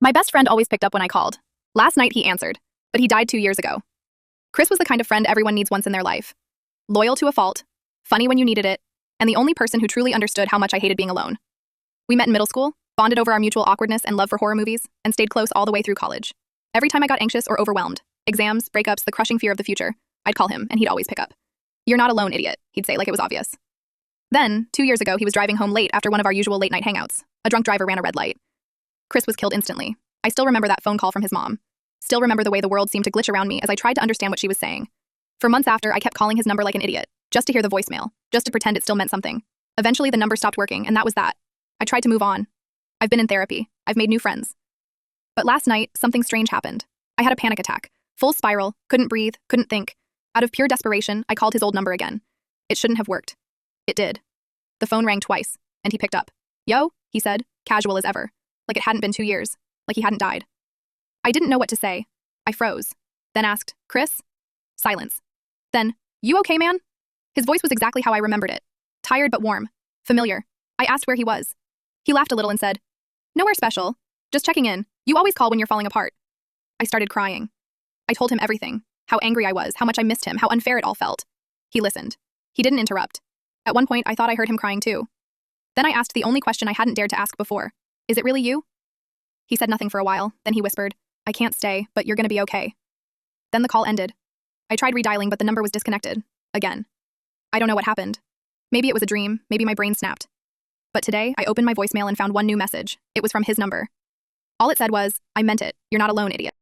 My best friend always picked up when I called. Last night he answered, but he died 2 years ago. Chris was the kind of friend everyone needs once in their life. Loyal to a fault, funny when you needed it, and the only person who truly understood how much I hated being alone. We met in middle school, bonded over our mutual awkwardness and love for horror movies, and stayed close all the way through college. Every time I got anxious or overwhelmed, exams, breakups, the crushing fear of the future, I'd call him and he'd always pick up. "You're not alone, idiot," he'd say like it was obvious. Then, 2 years ago, he was driving home late after one of our usual late-night hangouts. A drunk driver ran a red light. Chris was killed instantly. I still remember that phone call from his mom. Still remember the way the world seemed to glitch around me as I tried to understand what she was saying. For months after, I kept calling his number like an idiot, just to hear the voicemail, just to pretend it still meant something. Eventually, the number stopped working, and that was that. I tried to move on. I've been in therapy. I've made new friends. But last night, something strange happened. I had a panic attack. Full spiral, couldn't breathe, couldn't think. Out of pure desperation, I called his old number again. It shouldn't have worked. It did. The phone rang twice, and he picked up. "Yo," he said, casual as ever, like it hadn't been 2 years, like he hadn't died. I didn't know what to say. I froze. Then asked, "Chris?" Silence. Then, "You okay, man?" His voice was exactly how I remembered it. Tired but warm. Familiar. I asked where he was. He laughed a little and said, "Nowhere special. Just checking in. You always call when you're falling apart." I started crying. I told him everything. How angry I was, how much I missed him, how unfair it all felt. He listened. He didn't interrupt. At one point, I thought I heard him crying too. Then I asked the only question I hadn't dared to ask before. "Is it really you?" He said nothing for a while. Then he whispered, "I can't stay, but you're gonna be okay." Then the call ended. I tried redialing, but the number was disconnected. Again. I don't know what happened. Maybe it was a dream, maybe my brain snapped. But today, I opened my voicemail and found one new message. It was from his number. All it said was, "I meant it. You're not alone, idiot."